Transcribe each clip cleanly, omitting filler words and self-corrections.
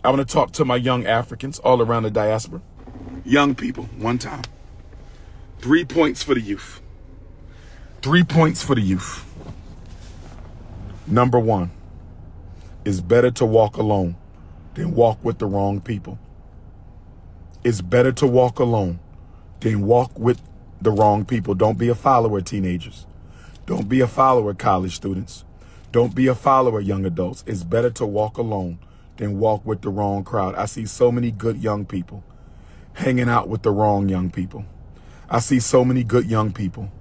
I want to talk to my young Africans all around the diaspora. Young people, one time. 3 points for the youth. 3 points for the youth. Number one, it's better to walk alone than walk with the wrong people. It's better to walk alone than walk with the wrong people. Don't be a follower, teenagers. Don't be a follower, college students. Don't be a follower, young adults. It's better to walk alone than walk with the wrong crowd. I see so many good young people hanging out with the wrong young people. I see so many good young people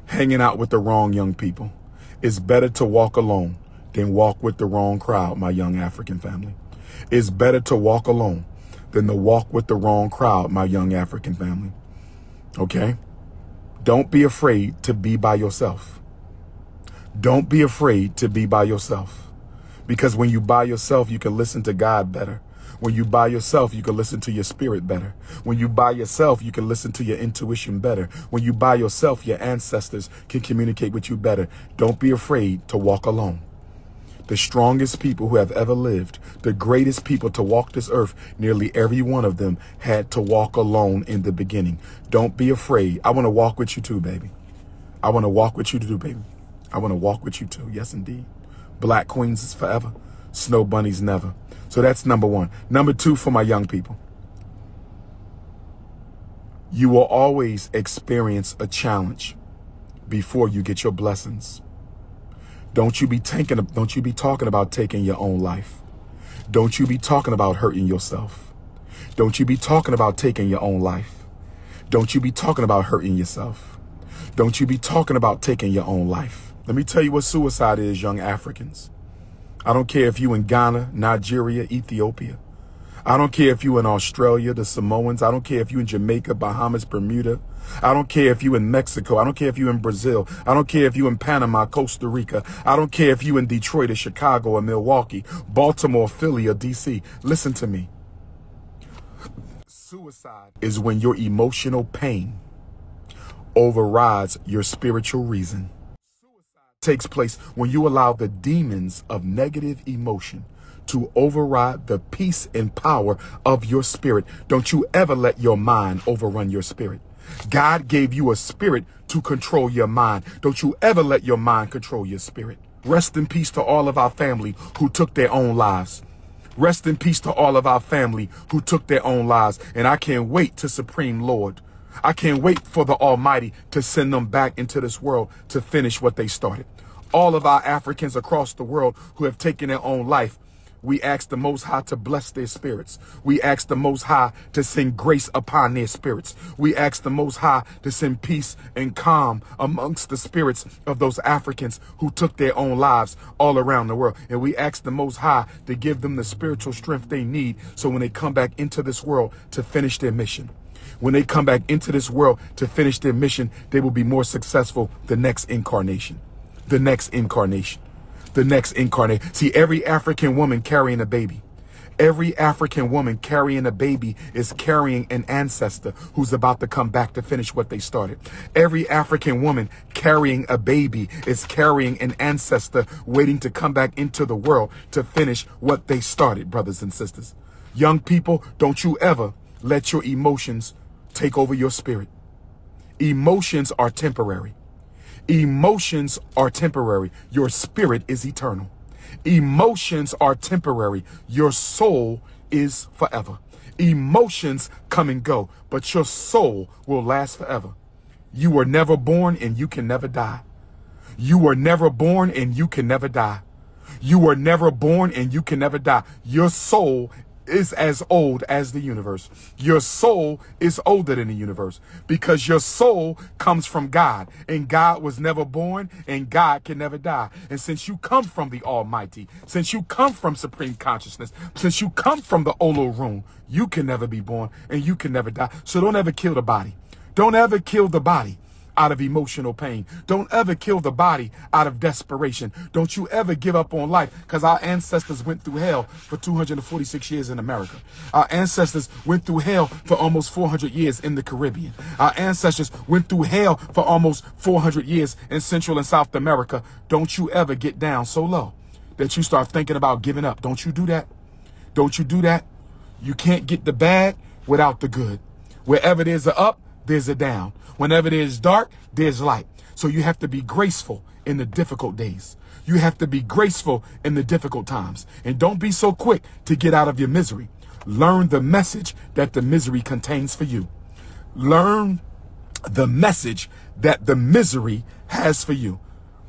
hanging out with the wrong young people. It's better to walk alone than walk with the wrong crowd, my young African family. It's better to walk alone than to walk with the wrong crowd, my young African family. Okay? Don't be afraid to be by yourself. Don't be afraid to be by yourself. Because when you by yourself, you can listen to God better. When you by yourself, you can listen to your spirit better. When you by yourself, you can listen to your intuition better. When you by yourself, your ancestors can communicate with you better. Don't be afraid to walk alone. The strongest people who have ever lived, the greatest people to walk this earth, nearly every one of them had to walk alone in the beginning. Don't be afraid. I want to walk with you too, baby. I want to walk with you too, baby. I want to walk with you too. Yes, indeed. Black queens is forever. Snow bunnies never. So that's number one. Number two, for my young people. You will always experience a challenge before you get your blessings. Don't you be talking about taking your own life. Don't you be talking about hurting yourself. Don't you be talking about taking your own life. Don't you be talking about hurting yourself. Don't you be talking about taking your own life. Let me tell you what suicide is, young Africans. I don't care if you in Ghana, Nigeria, Ethiopia. I don't care if you in Australia, the Samoans. I don't care if you in Jamaica, Bahamas, Bermuda. I don't care if you in Mexico. I don't care if you in Brazil. I don't care if you in Panama, Costa Rica. I don't care if you in Detroit or Chicago or Milwaukee, Baltimore, Philly or DC. Listen to me. Suicide is when your emotional pain overrides your spiritual reason. Takes place when you allow the demons of negative emotion to override the peace and power of your spirit. Don't you ever let your mind overrun your spirit. God gave you a spirit to control your mind. Don't you ever let your mind control your spirit. Rest in peace to all of our family who took their own lives. Rest in peace to all of our family who took their own lives. And I can't wait to Supreme Lord. I can't wait for the Almighty to send them back into this world to finish what they started. All of our Africans across the world who have taken their own life, we ask the Most High to bless their spirits. We ask the Most High to send grace upon their spirits. We ask the Most High to send peace and calm amongst the spirits of those Africans who took their own lives all around the world. And we ask the Most High to give them the spiritual strength they need so when they come back into this world to finish their mission. When they come back into this world to finish their mission, they will be more successful the next incarnation. The next incarnation. The next incarnation. See, every African woman carrying a baby. Every African woman carrying a baby is carrying an ancestor who's about to come back to finish what they started. Every African woman carrying a baby is carrying an ancestor waiting to come back into the world to finish what they started, brothers and sisters. Young people, don't you ever let your emotions take over your spirit. Emotions are temporary. Emotions are temporary. Your spirit is eternal. Emotions are temporary. Your soul is forever. Emotions come and go, but your soul will last forever. You were never born and you can never die. You were never born and you can never die. You were never born and you can never die. Your soul is as old as the universe. Your soul is older than the universe because your soul comes from God, and God was never born and God can never die. And since you come from the Almighty, since you come from supreme consciousness, since you come from the Olo Room, you can never be born and you can never die. So don't ever kill the body. Don't ever kill the body out of emotional pain. Don't ever kill the body out of desperation. Don't you ever give up on life, because our ancestors went through hell for 246 years in America. Our ancestors went through hell for almost 400 years in the Caribbean. Our ancestors went through hell for almost 400 years in Central and South America. Don't you ever get down so low that you start thinking about giving up. Don't you do that. Don't you do that. You can't get the bad without the good. Wherever there's a up, there's a down. Whenever there's dark, there's light. So you have to be graceful in the difficult days. You have to be graceful in the difficult times. And don't be so quick to get out of your misery. Learn the message that the misery contains for you. Learn the message that the misery has for you.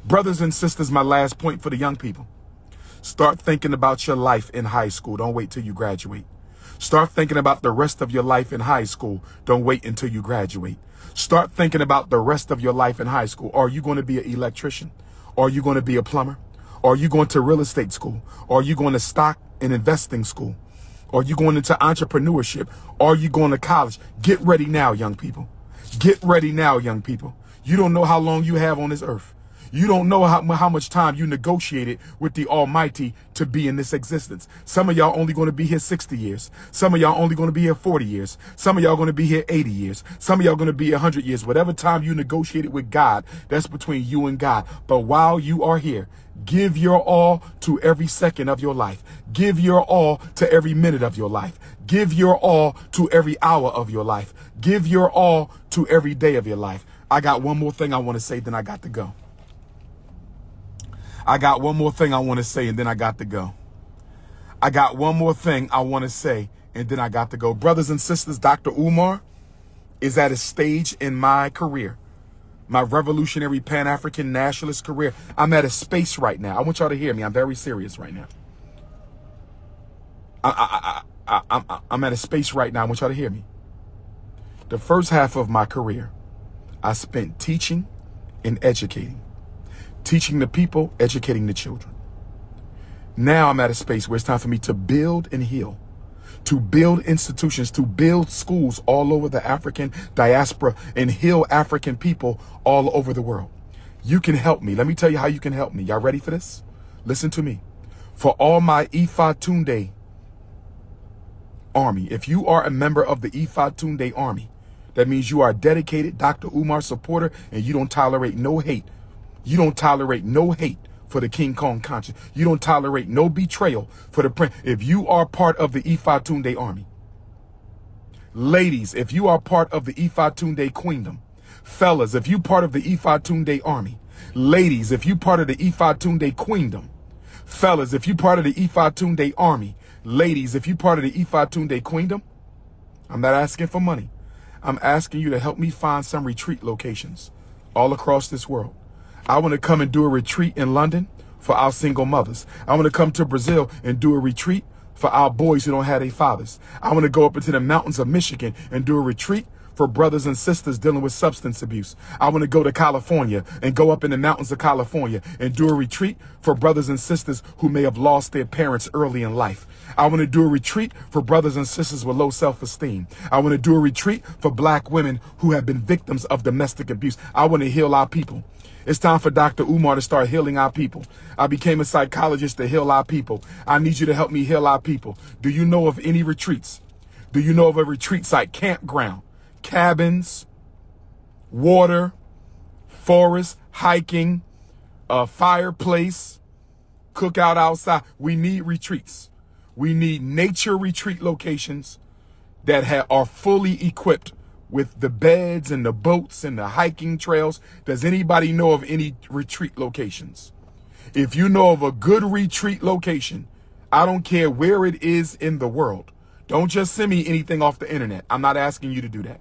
Brothers and sisters, my last point for the young people. Start thinking about your life in high school. Don't wait till you graduate. Start thinking about the rest of your life in high school. Don't wait until you graduate. Start thinking about the rest of your life in high school. Are you going to be an electrician? Are you going to be a plumber? Are you going to real estate school? Are you going to stock and investing school? Are you going into entrepreneurship? Are you going to college? Get ready now, young people. Get ready now, young people. You don't know how long you have on this earth. You don't know how much time you negotiated with the Almighty to be in this existence. Some of y'all only going to be here 60 years. Some of y'all only going to be here 40 years. Some of y'all going to be here 80 years. Some of y'all going to be 100 years. Whatever time you negotiated with God, that's between you and God. But while you are here, give your all to every second of your life. Give your all to every minute of your life. Give your all to every hour of your life. Give your all to every day of your life. I got one more thing I want to say, then I got to go. I got one more thing I want to say, and then I got to go. I got one more thing I want to say, and then I got to go. Brothers and sisters, Dr. Umar is at a stage in my career, my revolutionary Pan-African nationalist career. I'm at a space right now. I want y'all to hear me. I'm very serious right now. I'm at a space right now. I want y'all to hear me. The first half of my career, I spent teaching and educating. Teaching the people, educating the children. Now I'm at a space where it's time for me to build and heal, to build institutions, to build schools all over the African diaspora and heal African people all over the world. You can help me. Let me tell you how you can help me. Y'all ready for this? Listen to me. For all my Ifa Tunde army, if you are a member of the Ifa Tunde army, that means you are a dedicated Dr. Umar supporter and you don't tolerate no hate. You don't tolerate no hate for the King Kong conscience. You don't tolerate no betrayal for the prince. If you are part of the Ifa Tunde army, ladies, if you are part of the Ifa Tunde queendom, fellas, if you part of the Ifa Tunde army, ladies, if you part of the Ifa Tunde queendom, fellas, if you part of the Ifa Tunde army, ladies, if you part of the Ifa Tunde queendom, I'm not asking for money. I'm asking you to help me find some retreat locations all across this world. I want to come and do a retreat in London for our single mothers. I want to come to Brazil and do a retreat for our boys who don't have their fathers. I want to go up into the mountains of Michigan and do a retreat for brothers and sisters dealing with substance abuse. I want to go to California and go up in the mountains of California and do a retreat for brothers and sisters who may have lost their parents early in life. I want to do a retreat for brothers and sisters with low self-esteem. I want to do a retreat for black women who have been victims of domestic abuse. I want to heal our people. It's time for Dr. Umar to start healing our people. I became a psychologist to heal our people. I need you to help me heal our people. Do you know of any retreats? Do you know of a retreat site, campground, cabins, water, forest, hiking, a fireplace, cookout outside? We need retreats. We need nature retreat locations that are fully equipped with the beds and the boats and the hiking trails. Does anybody know of any retreat locations? If you know of a good retreat location, I don't care where it is in the world. Don't just send me anything off the internet. I'm not asking you to do that.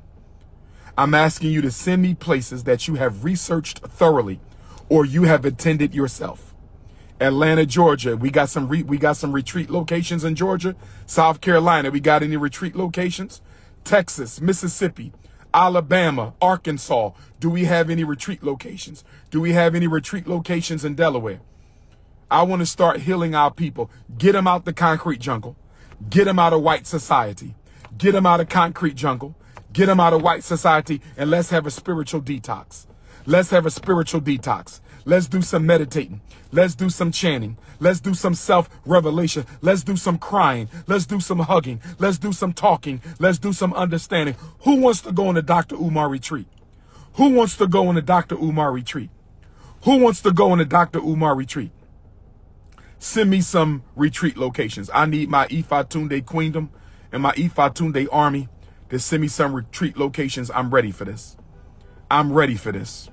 I'm asking you to send me places that you have researched thoroughly or you have attended yourself. Atlanta, Georgia, we got some retreat locations in Georgia. South Carolina, we got any retreat locations? Texas, Mississippi, Alabama, Arkansas. Do we have any retreat locations? Do we have any retreat locations in Delaware? I want to start healing our people. Get them out the concrete jungle. Get them out of white society. Get them out of concrete jungle. Get them out of white society, and let's have a spiritual detox. Let's have a spiritual detox. Let's do some meditating. Let's do some chanting. Let's do some self-revelation. Let's do some crying. Let's do some hugging. Let's do some talking. Let's do some understanding. Who wants to go on a Dr. Umar retreat? Who wants to go on a Dr. Umar retreat? Who wants to go on a Dr. Umar retreat? Send me some retreat locations. I need my Ifa Tunde queendom and my Ifa Tunde army to send me some retreat locations, I'm ready for this. I'm ready for this.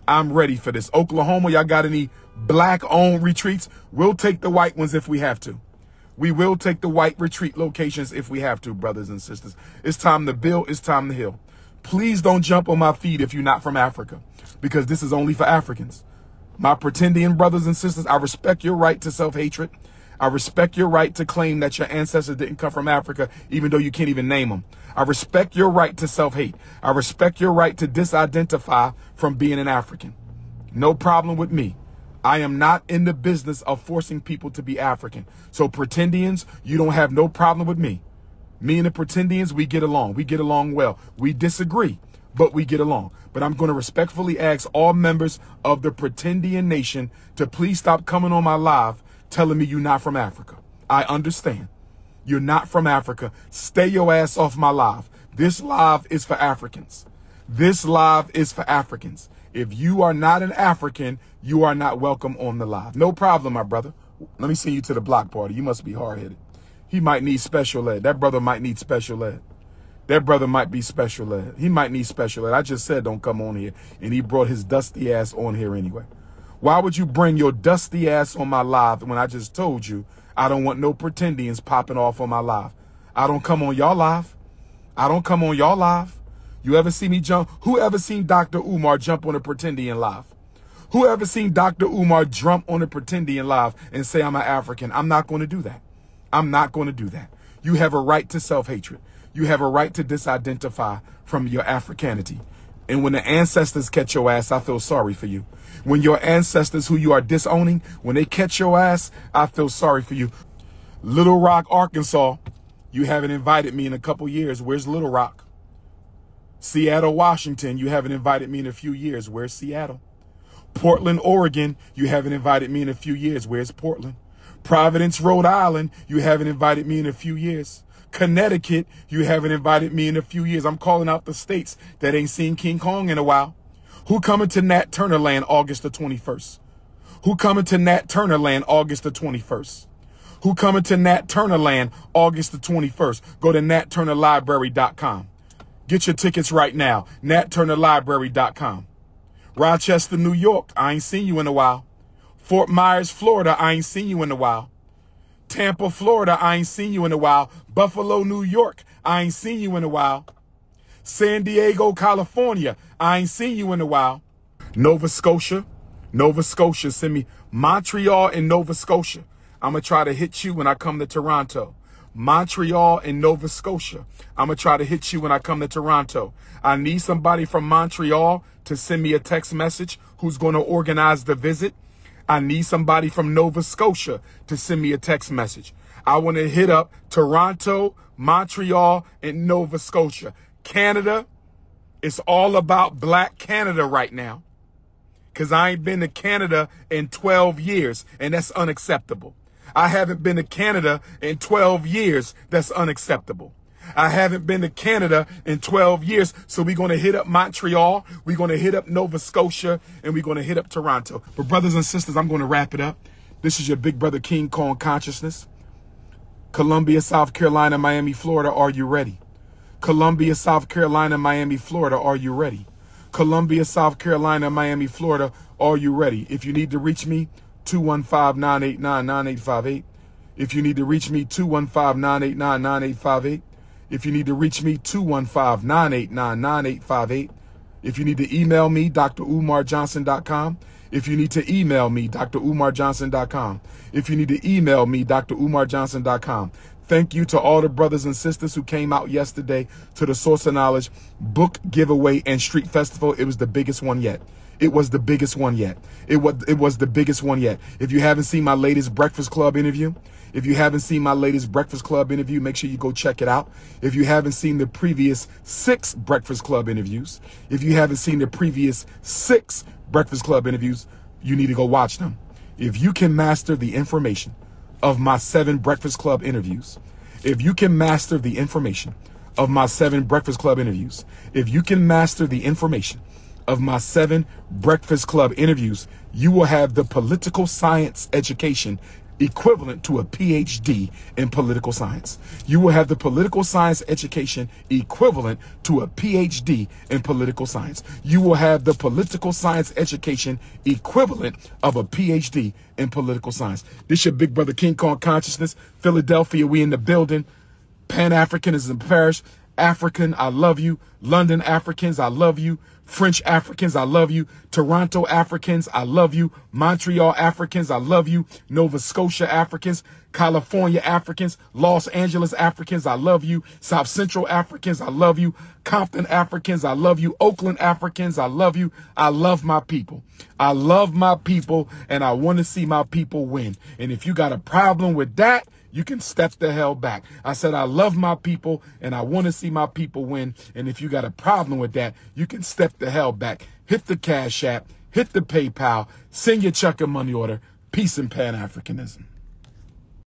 I'm ready for this. Oklahoma, y'all got any black-owned retreats? We'll take the white ones if we have to. We will take the white retreat locations if we have to, brothers and sisters. It's time to build. It's time to heal. Please don't jump on my feet if you're not from Africa, because this is only for Africans. My pretendian brothers and sisters, I respect your right to self-hatred. I respect your right to claim that your ancestors didn't come from Africa, even though you can't even name them. I respect your right to self-hate. I respect your right to disidentify from being an African. No problem with me. I am not in the business of forcing people to be African. So pretendians, you don't have no problem with me. Me and the pretendians, we get along. We get along well. We disagree, but we get along. But I'm going to respectfully ask all members of the pretendian nation to please stop coming on my live telling me you're not from Africa. I understand. You're not from Africa. Stay your ass off my live. This live is for Africans. This live is for Africans. If you are not an African, you are not welcome on the live. No problem, my brother. Let me send you to the block party. You must be hard-headed. He might need special ed. That brother might need special ed. That brother might be special ed. He might need special ed. I just said don't come on here. And he brought his dusty ass on here anyway. Why would you bring your dusty ass on my live when I just told you I don't want no pretendians popping off on my live? I don't come on y'all live. I don't come on y'all live. You ever see me jump? Who ever seen Dr. Umar jump on a pretendian live? Who ever seen Dr. Umar jump on a pretendian live and say I'm an African? I'm not going to do that. I'm not going to do that. You have a right to self-hatred. You have a right to disidentify from your Africanity. And when the ancestors catch your ass, I feel sorry for you. When your ancestors who you are disowning, when they catch your ass, I feel sorry for you. Little Rock, Arkansas, you haven't invited me in a couple years. Where's Little Rock? Seattle, Washington, you haven't invited me in a few years. Where's Seattle? Portland, Oregon, you haven't invited me in a few years. Where's Portland? Providence, Rhode Island, you haven't invited me in a few years. Connecticut, you haven't invited me in a few years. I'm calling out the states that ain't seen King Kong in a while. Who coming to Nat Turner Land August the 21st? Who coming to Nat Turner Land August the 21st? Who coming to Nat Turner Land August the 21st? Go to natturnerlibrary.com. Get your tickets right now. natturnerlibrary.com. Rochester, New York, I ain't seen you in a while. Fort Myers, Florida, I ain't seen you in a while. Tampa, Florida, I ain't seen you in a while. Buffalo, New York, I ain't seen you in a while. San Diego, California, I ain't seen you in a while. Nova Scotia, send me. Montreal and Nova Scotia. I'm going to try to hit you when I come to Toronto. Montreal and Nova Scotia. I'm going to try to hit you when I come to Toronto. I need somebody from Montreal to send me a text message who's going to organize the visit. I need somebody from Nova Scotia to send me a text message. I want to hit up Toronto, Montreal, and Nova Scotia. Canada, it's all about Black Canada right now. Because I ain't been to Canada in 12 years, and that's unacceptable. I haven't been to Canada in 12 years. That's unacceptable. I haven't been to Canada in 12 years. So we're going to hit up Montreal. We're going to hit up Nova Scotia, and we're going to hit up Toronto. But brothers and sisters, I'm going to wrap it up. This is your big brother King Kong Consciousness. Columbia, South Carolina, Miami, Florida. Are you ready? Columbia, South Carolina, Miami, Florida. Are you ready? Columbia, South Carolina, Miami, Florida. Are you ready? If you need to reach me, 215-989-9858. If you need to reach me, 215-989-9858. If you need to reach me, 215-989-9858. If you need to email me, drumarjohnson.com. If you need to email me, drumarjohnson.com. If you need to email me, drumarjohnson.com. Thank you to all the brothers and sisters who came out yesterday to the Source of Knowledge book giveaway and street festival. It was the biggest one yet. It was the biggest one yet. It was the biggest one yet. If you haven't seen my latest Breakfast Club interview, make sure you go check it out. If you haven't seen the previous 6 Breakfast Club interviews, you need to go watch them. If you can master the information of my 7 Breakfast Club interviews, if you can master the information of my 7 Breakfast Club interviews, you will have the political science education equivalent to a PhD in political science. You will have the political science education equivalent to a PhD in political science. You will have the political science education equivalent of a PhD in political science. This your big brother King Kong Consciousness. Philadelphia, we in the building. Pan-Africanism Parish. African, I love you. London Africans, I love you. French Africans, I love you. Toronto Africans, I love you. Montreal Africans, I love you. Nova Scotia Africans, California Africans, Los Angeles Africans, I love you. South Central Africans, I love you. Compton Africans, I love you. Oakland Africans, I love you. I love my people. I love my people, and I want to see my people win. And if you got a problem with that, you can step the hell back. I said, I love my people and I want to see my people win. And if you got a problem with that, you can step the hell back. Hit the Cash App, hit the PayPal, send your check and money order. Peace and Pan-Africanism.